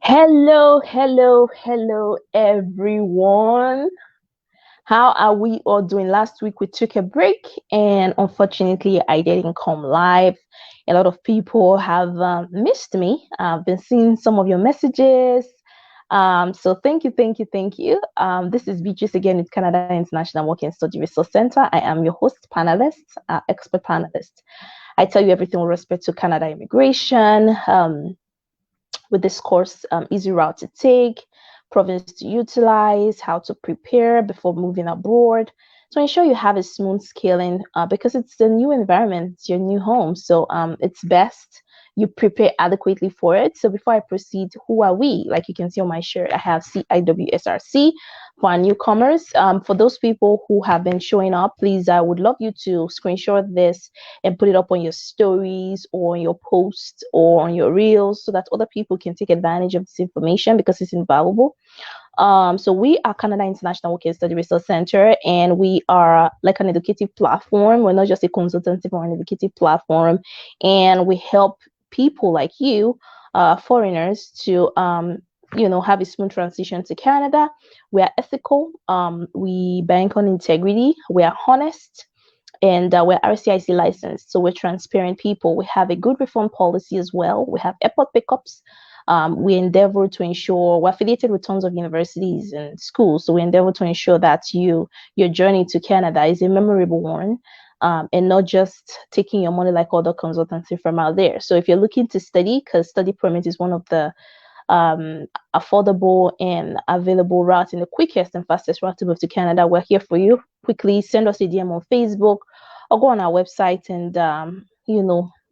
Hello, everyone. How are we all doing? Last week we took a break, and unfortunately, I didn't come live. A lot of people have missed me. I've been seeing some of your messages. So thank you. This is Beatrice again with Canada International Work and Study Resource Center. I am your host panelist, expert panelist. I tell you everything with respect to Canada immigration. With this course, easy route to take, province to utilize, how to prepare before moving abroad to ensure you have a smooth scaling because it's a new environment, it's your new home. So it's best you prepare adequately for it. So before I proceed, who are we? Like you can see on my shirt, I have CIWSRC for our newcomers. For those people who have been showing up, please, I would love you to screenshot this and put it up on your stories or on your posts or on your reels so that other people can take advantage of this information because it's invaluable. So we are Canada International Work and Study Resource Center, and we are like an educative platform. We're not just a consultancy, we're an educative platform, and we help people like you, foreigners, to have a smooth transition to Canada. We are ethical. We bank on integrity. We are honest, and we're RCIC licensed, so we're transparent people. We have a good reform policy as well. We have airport pickups. We endeavor to ensure we're affiliated with tons of universities and schools, so we endeavor to ensure that your journey to Canada is a memorable one. And not just taking your money like other consultancy from out there. So if you're looking to study, because study permit is one of the affordable and available route and the quickest and fastest route to move to Canada, we're here for you. Quickly send us a DM on Facebook or go on our website and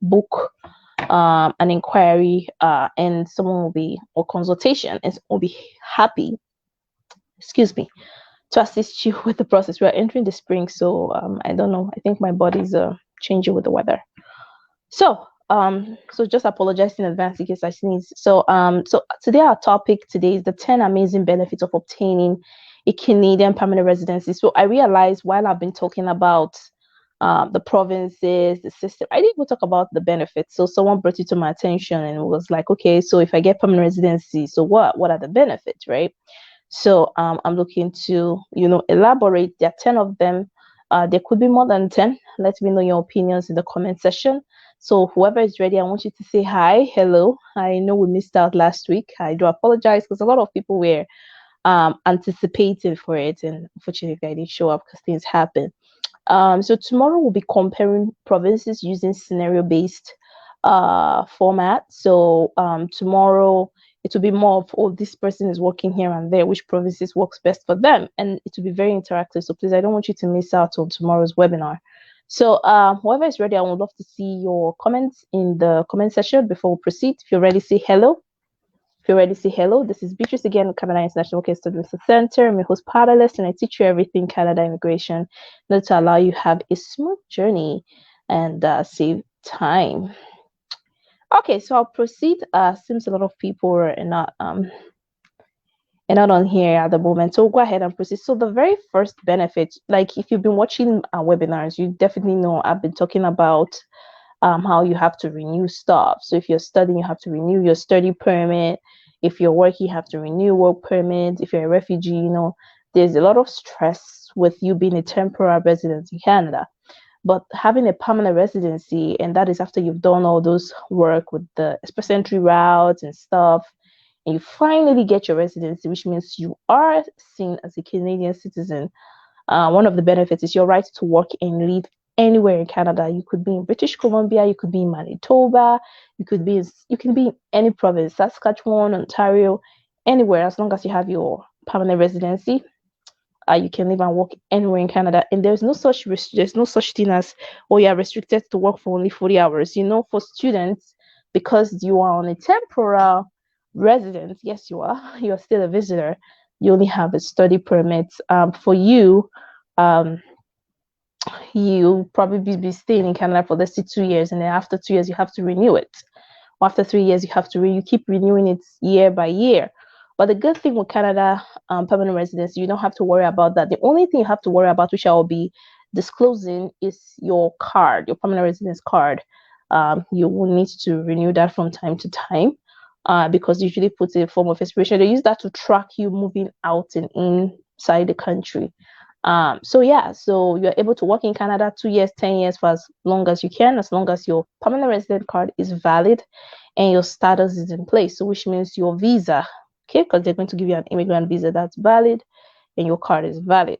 book an inquiry, and someone will be, or consultation, and will be happy, excuse me, to assist you with the process. We're entering the spring, so I don't know, I think my body's changing with the weather. So just apologize in advance in case I sneeze. So today our topic today is the 10 amazing benefits of obtaining a Canadian permanent residency. So I realized while I've been talking about the provinces, the system, I didn't even talk about the benefits. So someone brought it to my attention and was like, okay, so if I get permanent residency, so what are the benefits, right? So I'm looking to elaborate. There are 10 of them. There could be more than 10. Let me know your opinions in the comment section. So whoever is ready, I want you to say hi, hello. I know we missed out last week. I do apologize because a lot of people were anticipating for it, and unfortunately I didn't show up because things happen. So tomorrow we'll be comparing provinces using scenario-based format. So tomorrow it will be more of, oh, this person is working here and there, which provinces works best for them, and it will be very interactive. So please, I don't want you to miss out on tomorrow's webinar. So whoever is ready, I would love to see your comments in the comment section before we proceed. If you're ready, say hello. If you're ready, say hello. This is Beatrice again, Canada International Work Study Research Center. I'm your host panelist, and I teach you everything Canada immigration in order to allow you have a smooth journey and save time. Okay, so I'll proceed. Seems a lot of people are not on here at the moment, so we'll go ahead and proceed. So the very first benefit, like if you've been watching our webinars, you definitely know I've been talking about how you have to renew stuff. So if you're studying, you have to renew your study permit. If you're working, you have to renew work permit. If you're a refugee, there's a lot of stress with you being a temporary resident in Canada. But having a permanent residency, and that is after you've done all those work with the express entry routes and stuff, and you finally get your residency, which means you are seen as a Canadian citizen. One of the benefits is your right to work and live anywhere in Canada. You could be in British Columbia, you could be in Manitoba, you can be in any province, Saskatchewan, Ontario, anywhere, as long as you have your permanent residency. You can live and work anywhere in Canada, and there's no such thing as, oh, you are restricted to work for only 40 hours. For students, because you are on a temporal residence, yes, you're still a visitor. You only have a study permit. For you, you probably be staying in Canada for let's say 2 years, and then after 2 years you have to renew it. Or after 3 years you have to you keep renewing it year by year. But the good thing with Canada permanent residence, you don't have to worry about that. The only thing you have to worry about, which I will be disclosing, is your card, your permanent residence card. You will need to renew that from time to time. because they usually put a form of expiration. They use that to track you moving out and inside the country. So you're able to work in Canada 2 years, 10 years for as long as you can, as long as your permanent resident card is valid and your status is in place. So which means your visa, okay, because they're going to give you an immigrant visa that's valid and your card is valid.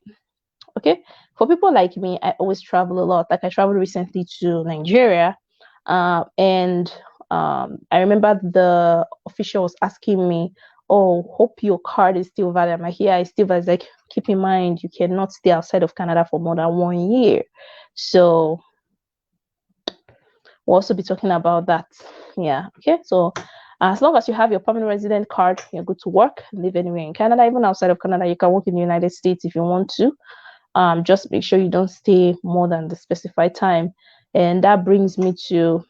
Okay, for people like me, I always travel a lot. Like I traveled recently to Nigeria, and I remember the official was asking me, "Oh, hope your card is still valid." I'm like, "Yeah, it's still valid." Like, keep in mind, you cannot stay outside of Canada for more than 1 year. So we'll also be talking about that. Yeah. Okay. So as long as you have your permanent resident card, you're good to work, live anywhere in Canada, even outside of Canada. You can work in the United States if you want to. Just make sure you don't stay more than the specified time. And that brings me to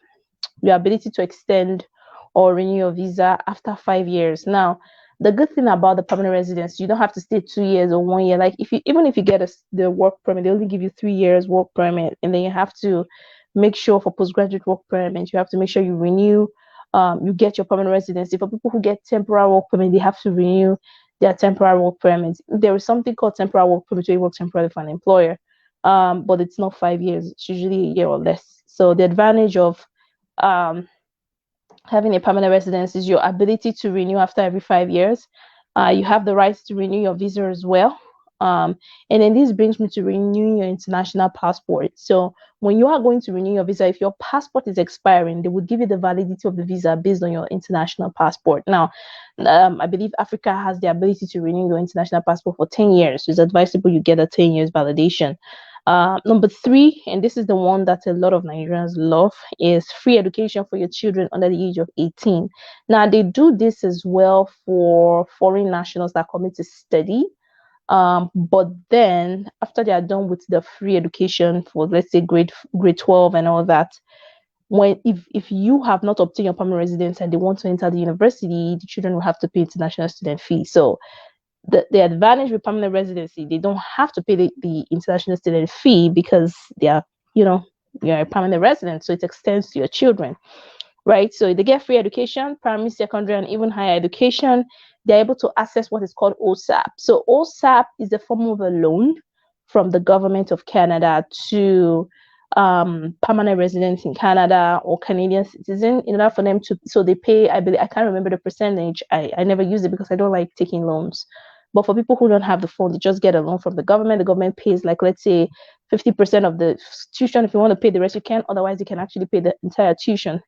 your ability to extend or renew your visa after 5 years. Now, the good thing about the permanent residence, you don't have to stay 2 years or 1 year. Like even if you get the work permit, they only give you 3 years work permit, and then you have to make sure for postgraduate work permit, you have to make sure you renew. You get your permanent residency. For people who get temporary work permit, they have to renew their temporary work permits. There is something called temporary work permit where you work temporarily for an employer, but it's not 5 years. It's usually a year or less. So the advantage of having a permanent residence is your ability to renew after every 5 years. You have the right to renew your visa as well. And then this brings me to renewing your international passport. So when you are going to renew your visa, if your passport is expiring, they would give you the validity of the visa based on your international passport. Now, I believe Africa has the ability to renew your international passport for 10 years. So it's advisable you get a 10 years validation. Number three, and this is the one that a lot of Nigerians love, is free education for your children under the age of 18. Now, they do this as well for foreign nationals that come to study. But then after they are done with the free education for, let's say, grade 12 and all that, if you have not obtained your permanent residence and they want to enter the university, the children will have to pay international student fee. So the advantage with permanent residency, they don't have to pay the international student fee because they are, you're a permanent resident, so it extends to your children, right? So they get free education, primary, secondary, and even higher education. They're able to access what is called OSAP. So OSAP is a form of a loan from the government of Canada to permanent residents in Canada or Canadian citizen in order for them to, so they pay, I believe, I can't remember the percentage. I never use it because I don't like taking loans. But for people who don't have the phone, they just get a loan from the government. The government pays, like, let's say 50% of the tuition. If you want to pay the rest, you can. Otherwise, you can actually pay the entire tuition.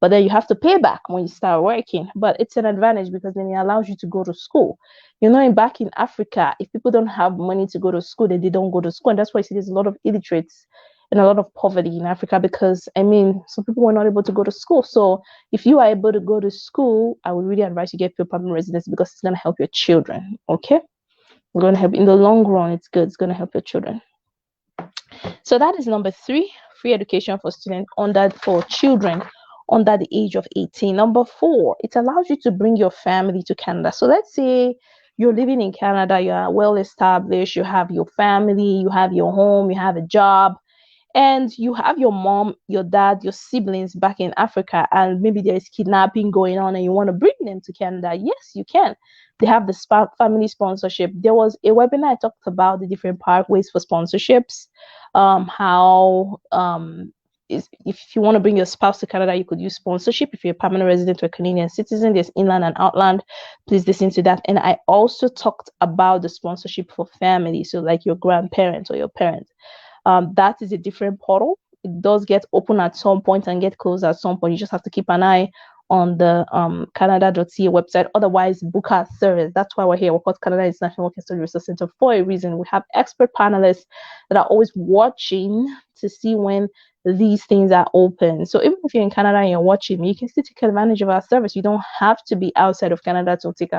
But then you have to pay back when you start working. But it's an advantage because then it allows you to go to school. Back in Africa, if people don't have money to go to school, then they don't go to school. And that's why you see there's a lot of illiterates and a lot of poverty in Africa because, some people were not able to go to school. So if you are able to go to school, I would really advise you get your permanent residency because it's going to help your children, okay? It's going to help in the long run. It's good. It's going to help your children. So that is number three, free education for children under the age of 18. Number four, it allows you to bring your family to Canada. So let's say you're living in Canada, you are well established, you have your family, you have your home, you have a job, and you have your mom, your dad, your siblings back in Africa, and maybe there is kidnapping going on and you want to bring them to Canada. Yes, you can. They have the family sponsorship. There was a webinar I talked about the different pathways for sponsorships, if you want to bring your spouse to Canada, you could use sponsorship. If you're a permanent resident or a Canadian citizen, there's inland and outland. Please listen to that. And I also talked about the sponsorship for family, so like your grandparents or your parents. That is a different portal. It does get open at some point and get closed at some point. You just have to keep an eye on the Canada.ca website. Otherwise, book our service. That's why we're here. We're called Canada International Work and Study Resource Center for a reason. We have expert panelists that are always watching to see when these things are open. So even if you're in Canada and you're watching, you can still take advantage of our service. You don't have to be outside of Canada to take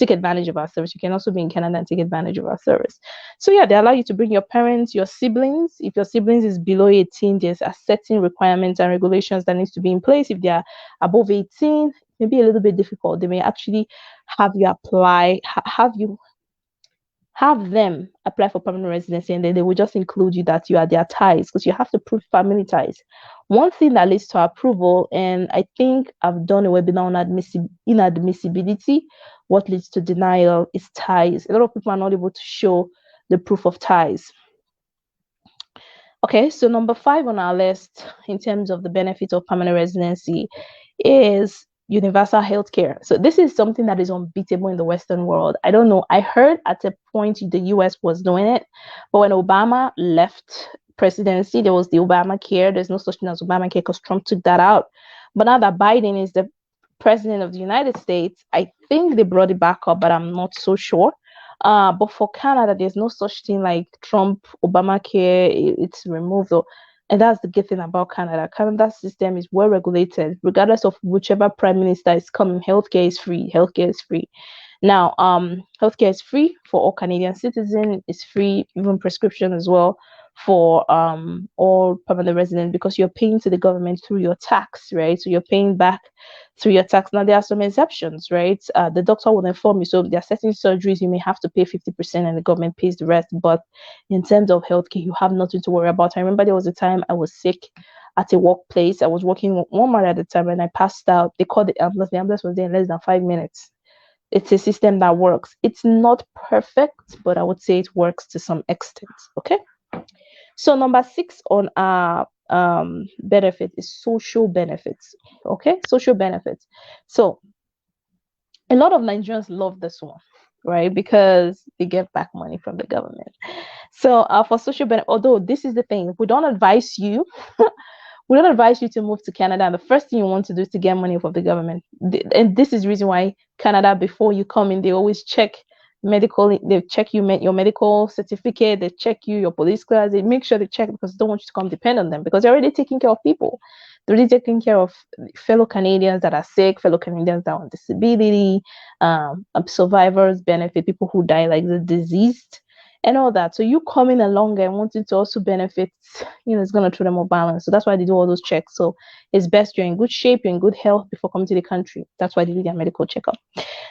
advantage of our service. You can also be in Canada and take advantage of our service. So yeah, they allow you to bring your parents, your siblings. If your siblings is below 18, there's a certain requirements and regulations that needs to be in place. If they are above 18, it may be a little bit difficult. They may actually have you apply, have them apply for permanent residency, and then they will just include you that you are their ties, because you have to prove family ties One thing that leads to approval, and I think I've done a webinar on inadmissibility. What leads to denial is ties. A lot of people are not able to show the proof of ties. Okay, so number 5 on our list in terms of the benefit of permanent residency is universal healthcare. So this is something that is unbeatable in the Western world. I don't know. I heard at a point the US was doing it, but when Obama left presidency, there was the Obamacare. There's no such thing as Obamacare because Trump took that out. But now that Biden is the president of the United States, I think they brought it back up, but I'm not so sure. But for Canada, there's no such thing like Trump Obamacare. It's removed, though. And that's the good thing about Canada. Canada's system is well regulated, regardless of whichever prime minister is coming. Healthcare is free. Healthcare is free. Now, healthcare is free for all Canadian citizens. It's free, even prescription as well for all permanent residents because you're paying to the government through your tax, right? So you're paying back through your tax. Now there are some exceptions, right? The doctor will inform you. So there are certain surgeries you may have to pay 50% and the government pays the rest. But in terms of healthcare, you have nothing to worry about. I remember there was a time I was sick at a workplace. I was working with Walmart at the time and I passed out. They called the ambulance. The ambulance was there in less than 5 minutes. It's a system that works. It's not perfect, but I would say it works to some extent. Okay. So number 6 on our benefit is social benefits. Okay, social benefits. So a lot of Nigerians love this one, right? Because they get back money from the government. So for social benefit, although this is the thing, we don't advise you. We don't advise you to move to Canada. And the first thing you want to do is to get money from the government. And this is the reason why Canada, before you come in, they always check medical. They check you your medical certificate. They check your police clearance. They make sure they check because they don't want you to come depend on them because they're already taking care of people. They're already taking care of fellow Canadians that are sick, fellow Canadians that are on disability, survivors benefit, people who die like the diseased and all that. So you coming along and wanting to also benefit, it's going to throw them more balance. So that's why they do all those checks. So it's best you're in good shape, you're in good health before coming to the country. That's why they do their medical checkup.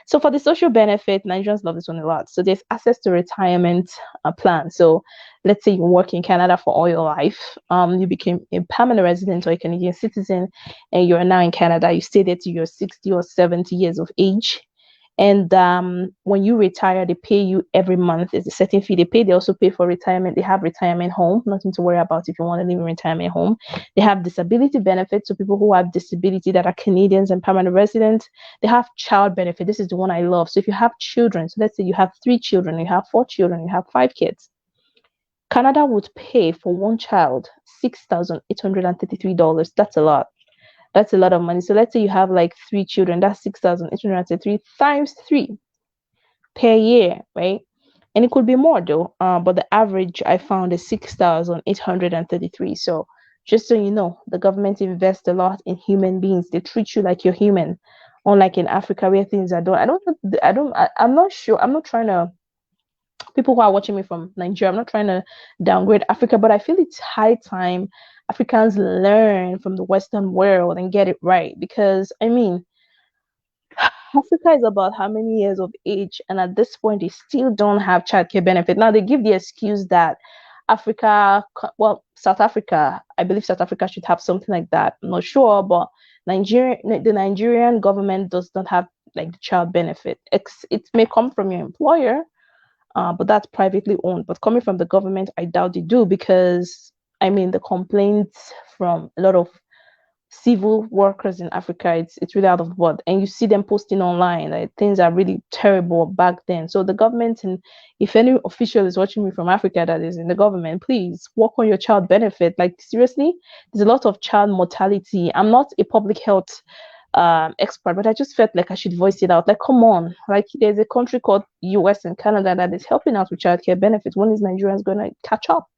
So for the social benefit, Nigerians love this one a lot. So there's access to retirement plan. So let's say you work in Canada for all your life. You became a permanent resident or a Canadian citizen, and you're now in Canada. You stay there till you're 60 or 70 years of age. And when you retire, they pay you every month. There's a certain fee they pay. They also pay for retirement. They have retirement home, nothing to worry about if you want to live in retirement home. They have disability benefits. So people who have disability that are Canadians and permanent residents. They have child benefit. This is the one I love. So if you have children, so let's say you have 3 children, you have 4 children, you have 5 kids. Canada would pay for one child $6,833. That's a lot. That's a lot of money. So let's say you have like 3 children, that's 6,833 times 3 per year, right? And it could be more though, but the average I found is 6,833. So just so you know, the government invests a lot in human beings. They treat you like you're human, unlike in Africa where things are done. I'm not sure. I'm not trying to. People who are watching me from Nigeria, I'm not trying to downgrade Africa, but I feel it's high time Africans learn from the Western world and get it right. Because Africa is about how many years of age, and at this point, they still don't have childcare benefit. Now they give the excuse that South Africa, I believe South Africa should have something like that. I'm not sure, but the Nigerian government does not have like the child benefit. It may come from your employer, but that's privately owned. But coming from the government, I doubt they do because the complaints from a lot of civil workers in Africa, it's really out of word. And you see them posting online, like things are really terrible back then. So the government, and if any official is watching me from Africa that is in the government, please work on your child benefit. Like seriously, there's a lot of child mortality. I'm not a public health expert, but I just felt like I should voice it out. Like, come on, like there's a country called US and Canada that is helping out with childcare benefits. When is Nigerians going to catch up?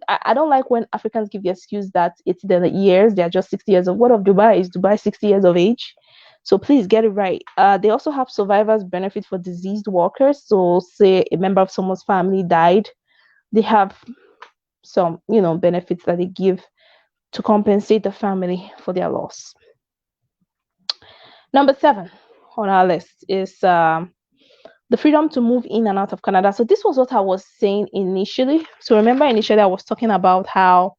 I don't like when Africans give the excuse that it's the years, they're just 60 years of what of Dubai? Is Dubai 60 years of age? So please get it right. They also have survivors benefit for diseased workers. So say a member of someone's family died, they have some benefits that they give to compensate the family for their loss. Number 7 on our list is the freedom to move in and out of Canada. So this was what I was saying initially. So remember initially I was talking about how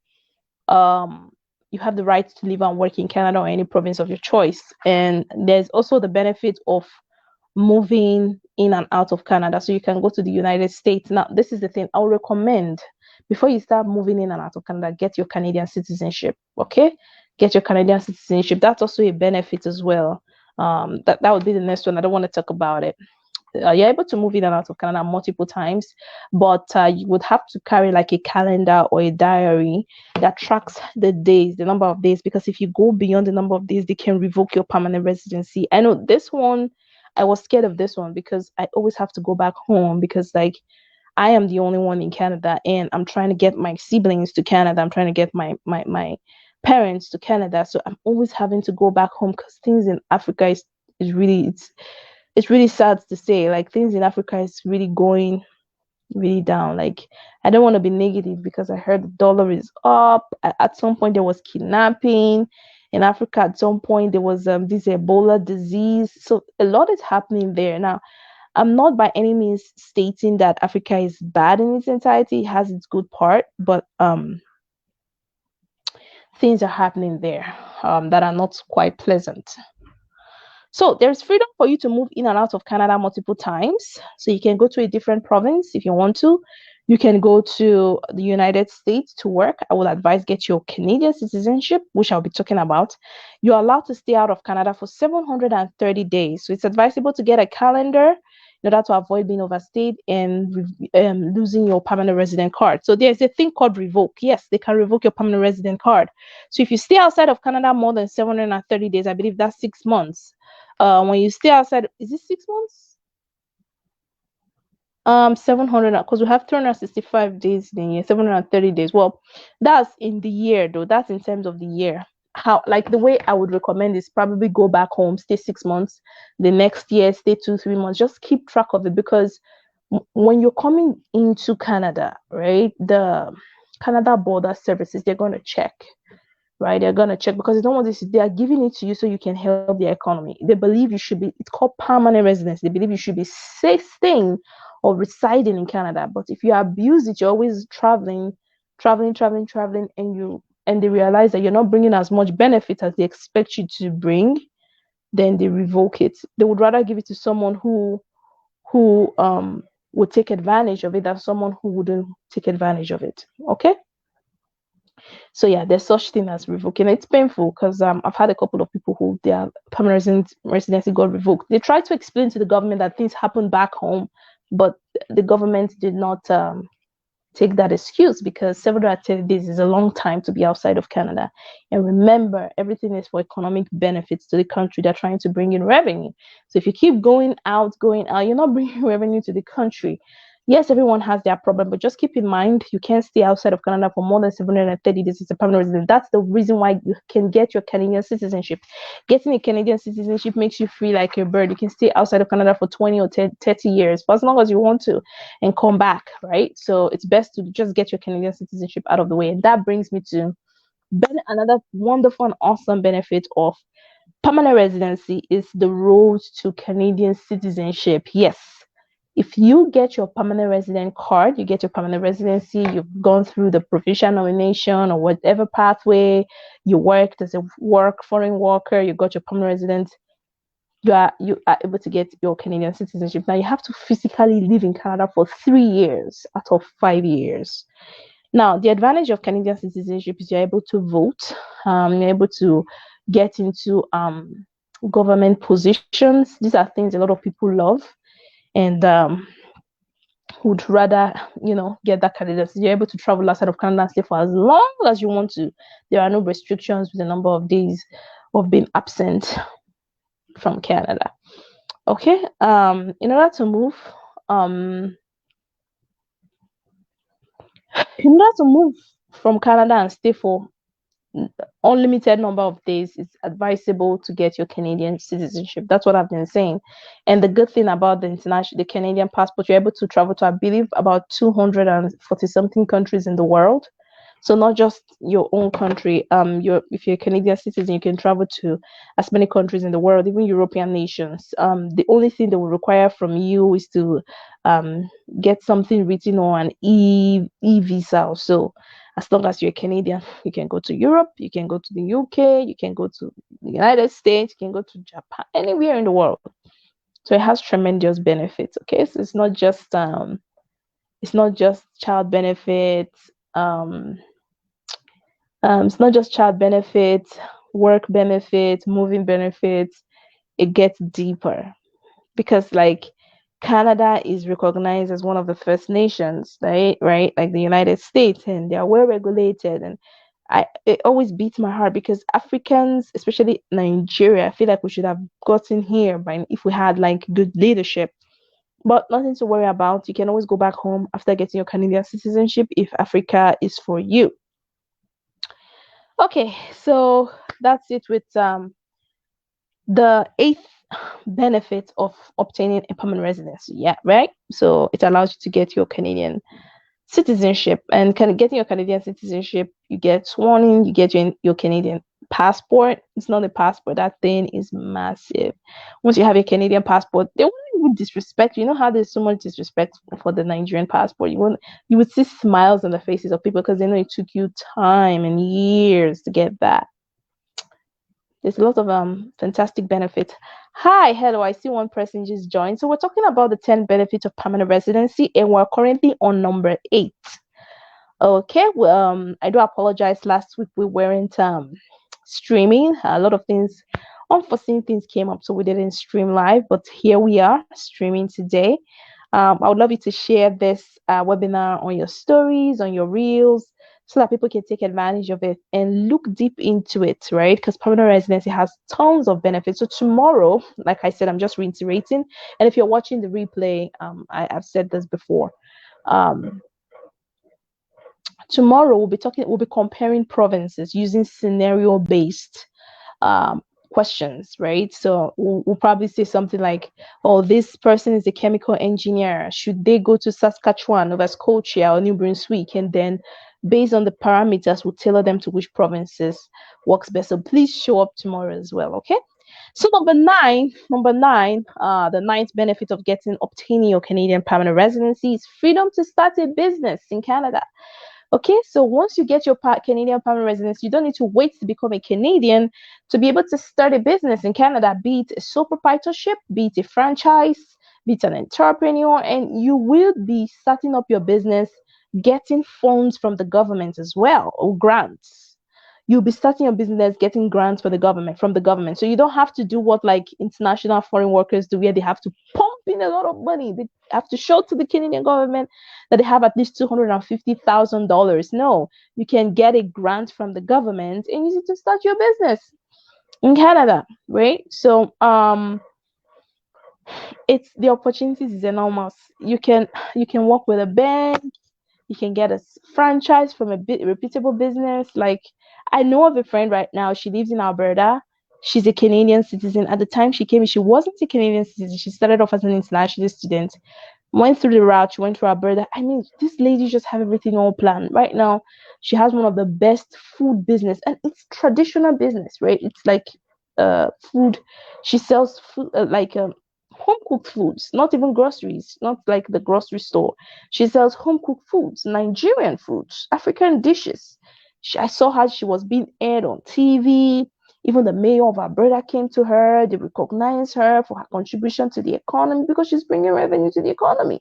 you have the right to live and work in Canada or any province of your choice. And there's also the benefit of moving in and out of Canada. So you can go to the United States. Now, this is the thing I would recommend before you start moving in and out of Canada, get your Canadian citizenship. Okay, get your Canadian citizenship. That's also a benefit as well. That would be the next one. I don't want to talk about it. You're able to move in and out of Canada multiple times, but you would have to carry like a calendar or a diary that tracks the days, the number of days, because if you go beyond the number of days, they can revoke your permanent residency. I know this one, I was scared of this one because I always have to go back home because like I am the only one in Canada and I'm trying to get my siblings to Canada. I'm trying to get my parents to Canada. So I'm always having to go back home because things in Africa is really it's really sad to say. Like things in Africa is really going really down. Like I don't want to be negative because I heard the dollar is up. At some point there was kidnapping in Africa. At some point there was this Ebola disease. So a lot is happening there now. I'm not by any means stating that Africa is bad in its entirety. It has its good part, but things are happening there that are not quite pleasant. So there's freedom for you to move in and out of Canada multiple times. So you can go to a different province if you want to. You can go to the United States to work. I would advise get your Canadian citizenship, which I'll be talking about. You're allowed to stay out of Canada for 730 days. So it's advisable to get a calendar in order to avoid being overstayed and losing your permanent resident card. So there's a thing called revoke. Yes, they can revoke your permanent resident card. So if you stay outside of Canada more than 730 days, I believe that's 6 months. When you stay outside, is it 6 months? 700, because we have 365 days in a year, 730 days. Well, that's in the year though. That's in terms of the year. How, like, the way I would recommend is probably go back home, stay 6 months, the next year stay 2-3 months. Just keep track of it, because when you're coming into Canada, right, the Canada Border Services, they're going to check. Right, they're gonna check because they don't want this. They are giving it to you so you can help the economy. They believe you should be. It's called permanent residence. They believe you should be staying or residing in Canada. But if you abuse it, you're always traveling, and they realize that you're not bringing as much benefit as they expect you to bring, then they revoke it. They would rather give it to someone who would take advantage of it than someone who wouldn't take advantage of it. Okay. So yeah, there's such thing as revoking. It's painful because I've had a couple of people who their permanent residency got revoked. They tried to explain to the government that things happen back home, but the government did not take that excuse, because 730 days is a long time to be outside of Canada. And remember, everything is for economic benefits to the country. They're trying to bring in revenue. So if you keep going out, you're not bringing revenue to the country. Yes, everyone has their problem, but just keep in mind, you can't stay outside of Canada for more than 730 days as a permanent resident. That's the reason why you can get your Canadian citizenship. Getting a Canadian citizenship makes you free like a bird. You can stay outside of Canada for 20 or 30 years, for as long as you want to, and come back, right? So it's best to just get your Canadian citizenship out of the way. And that brings me to another wonderful and awesome benefit of permanent residency is the road to Canadian citizenship. Yes. If you get your permanent resident card, you get your permanent residency, you've gone through the provincial nomination or whatever pathway, you worked as a foreign worker, you got your permanent residence, you are able to get your Canadian citizenship. Now you have to physically live in Canada for 3 years out of 5 years. Now, the advantage of Canadian citizenship is you're able to vote, you're able to get into government positions. These are things a lot of people love and would rather, get that Canadian. You're able to travel outside of Canada and stay for as long as you want to. There are no restrictions with the number of days of being absent from Canada. Okay. In order to move, from Canada and stay for unlimited number of days, it's advisable to get your Canadian citizenship. That's what I've been saying. And the good thing about the Canadian passport, you're able to travel to, I believe, about 240 something countries in the world. So not just your own country. If you're a Canadian citizen, you can travel to as many countries in the world, even European nations. The only thing they will require from you is to get something written on an e visa or so. As long as you're Canadian, you can go to Europe, you can go to the UK, you can go to the United States, you can go to Japan, anywhere in the world. So it has tremendous benefits. Okay, so it's not just child benefits. It's not just child benefits, work benefits, moving benefits. It gets deeper because like Canada is recognized as one of the first nations, right? Right, like the United States, and they are well regulated. And it always beats my heart because Africans, especially Nigeria, I feel like we should have gotten here by if we had like good leadership. But nothing to worry about. You can always go back home after getting your Canadian citizenship if Africa is for you. Okay, so that's it with the eighth benefit of obtaining a permanent residency. Yeah, right. So it allows you to get your Canadian citizenship, and kind of getting your Canadian citizenship, you get sworn in, you get your Canadian passport. It's not a passport, that thing is massive. Once you have a Canadian passport, they won't even disrespect you. You know how there's so much disrespect for the Nigerian passport. You would see smiles on the faces of people because they know it took you time and years to get that. There's a lot of fantastic benefits. Hi, hello. I see one person just joined. So we're talking about the 10 benefits of permanent residency, and we're currently on number 8. Okay, well, I do apologize. Last week we weren't streaming. A lot of things, unforeseen things came up, so we didn't stream live. But here we are streaming today. I would love you to share this webinar on your stories, on your reels, so that people can take advantage of it and look deep into it, right? Because permanent residency has tons of benefits. So tomorrow, like I said, I'm just reiterating. And if you're watching the replay, I've said this before. Tomorrow we'll be comparing provinces using scenario-based questions, right? So we'll probably say something like, oh, this person is a chemical engineer. Should they go to Saskatchewan, Nova Scotia, or New Brunswick? And then based on the parameters, we'll tailor them to which provinces works best. So please show up tomorrow as well, okay? So number nine, the ninth benefit of obtaining your Canadian permanent residency is freedom to start a business in Canada. Okay, so once you get your Canadian permanent residence, you don't need to wait to become a Canadian to be able to start a business in Canada, be it a sole proprietorship, be it a franchise, be it an entrepreneur, and you will be starting up your business, getting funds from the government as well, or grants. You'll be starting your business, getting grants from the government. So you don't have to do what like international foreign workers do, where they have to pump in a lot of money. They have to show to the Canadian government that they have at least $250,000. No, you can get a grant from the government and use it to start your business in Canada, right? So it's the opportunities is enormous. You can work with a bank. You can get a franchise from a reputable business. Like, I know of a friend right now. She lives in Alberta. She's a Canadian citizen. At the time she came, she wasn't a Canadian citizen. She started off as an international student, went through the route. She went through Alberta. I mean, this lady just have everything all planned. Right now, she has one of the best food business, and it's traditional business, right? It's like food. She sells food like home cooked foods, not even groceries, not like the grocery store. She sells home cooked foods, Nigerian foods, African dishes. I saw how she was being aired on TV. Even the mayor of Alberta came to her. They recognized her for her contribution to the economy because she's bringing revenue to the economy.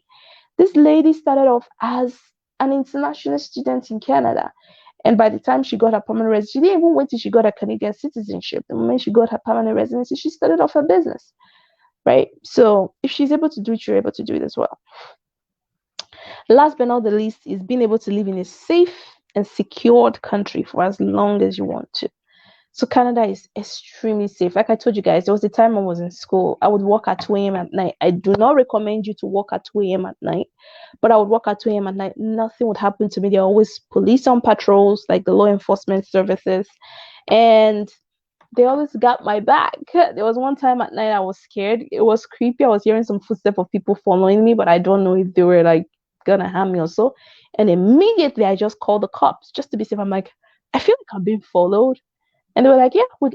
This lady started off as an international student in Canada. And by the time she got her permanent residency, she didn't even wait till she got her Canadian citizenship. The moment she got her permanent residency, she started off her business, right? So if she's able to do it, you're able to do it as well. Last but not the least is being able to live in a safe and secured country for as long as you want to. So Canada is extremely safe. Like I told you guys, there was a time I was in school. I would work at 2 a.m. at night. I do not recommend you to work at 2 a.m. at night, but I would work at 2 a.m. at night. Nothing would happen to me. There are always police on patrols, like the law enforcement services, and they always got my back. There was one time at night I was scared. It was creepy. I was hearing some footsteps of people following me, but I don't know if they were like gonna harm me or so. And immediately I just called the cops just to be safe. I'm like, I feel like I'm being followed. And they were like, yeah, we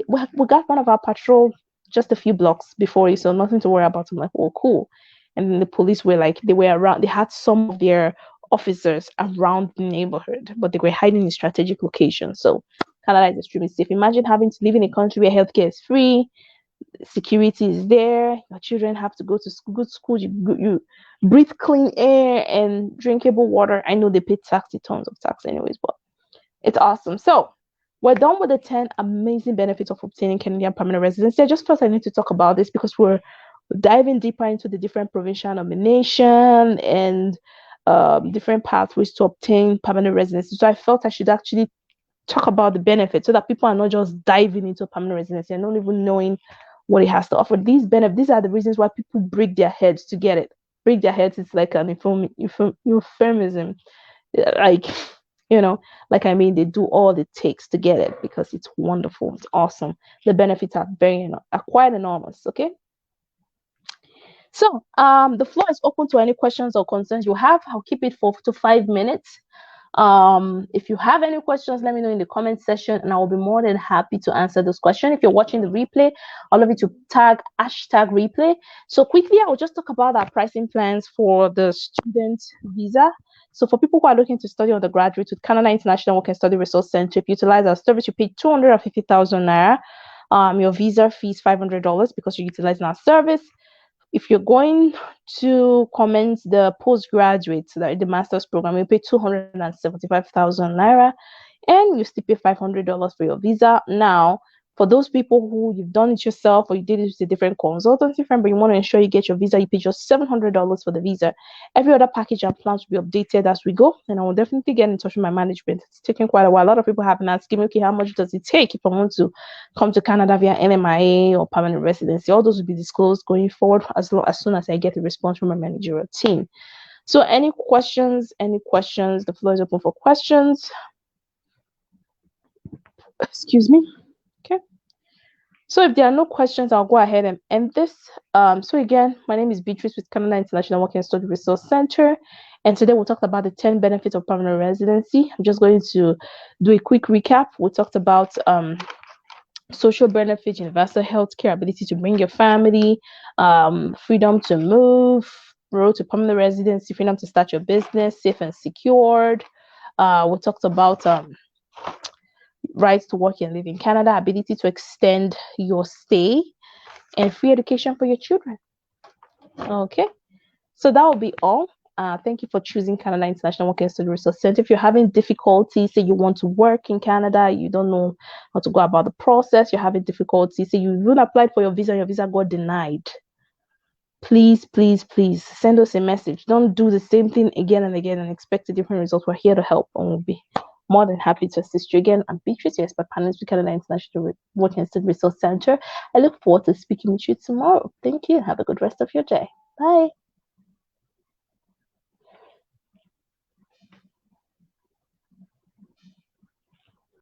got one of our patrol just a few blocks before you, so nothing to worry about. I'm like, oh, cool. And then the police were like, they were around. They had some of their officers around the neighborhood, but they were hiding in strategic locations. So Canada is extremely safe. Imagine having to live in a country where healthcare is free, security is there, your children have to go to school, good school, you breathe clean air and drinkable water. I know they pay tons of tax anyways, but it's awesome. So we're done with the 10 amazing benefits of obtaining Canadian permanent residency. I just felt I need to talk about this because we're diving deeper into the different provincial nomination and different pathways to obtain permanent residency. So I felt I should actually talk about the benefits so that people are not just diving into permanent residency and not even knowing what it has to offer. These benefits, these are the reasons why people break their heads to get it. Break their heads is like an euphemism. Like, like I mean, they do all it takes to get it because it's wonderful. It's awesome. The benefits are quite enormous. Okay. So the floor is open to any questions or concerns you have. I'll keep it for 5 minutes. If you have any questions, let me know in the comment section and I will be more than happy to answer those questions. If you're watching the replay, I'll love you to tag #replay. So quickly, I'll just talk about our pricing plans for the student visa. So for people who are looking to study undergraduate with Canada International Work and Study Resource Center, if you utilize our service, you pay 250,000 naira. Your visa fee is $500 because you're utilizing our service. If you're going to commence the postgraduate, the master's program, you pay 275,000 naira, and you still pay $500 for your visa. Now, for those people who you've done it yourself or you did it with a different consultancy firm, but you want to ensure you get your visa, you pay just $700 for the visa. Every other package and plans will be updated as we go, and I will definitely get in touch with my management. It's taking quite a while. A lot of people have been asking me, okay, how much does it take if I want to come to Canada via NMIA or permanent residency? All those will be disclosed going forward as soon as I get a response from my managerial team. So any questions? The floor is open for questions. Excuse me. Okay. So if there are no questions, I'll go ahead and end this. So again, my name is Beatrice with Canada International Work and Study Resource Center. And today we'll talk about the 10 benefits of permanent residency. I'm just going to do a quick recap. We talked about social benefits, universal health care, ability to bring your family, freedom to move, road to permanent residency, freedom to start your business, safe and secured. We talked about rights to work and live in Canada, ability to extend your stay, and free education for your children. Okay, so that will be all. Thank you for choosing Canada International Work and Study Resource Center. If you're having difficulty, say you want to work in Canada, you don't know how to go about the process, you're having difficulty, say you even applied for your visa and your visa got denied, please send us a message. Don't do the same thing again and again and expect a different result. We're here to help and we'll be more than happy to assist you. Again, I'm Beatrice, your expert panelist with Canada International Work and Study Resource Center. I look forward to speaking with you tomorrow. Thank you. Have a good rest of your day. Bye.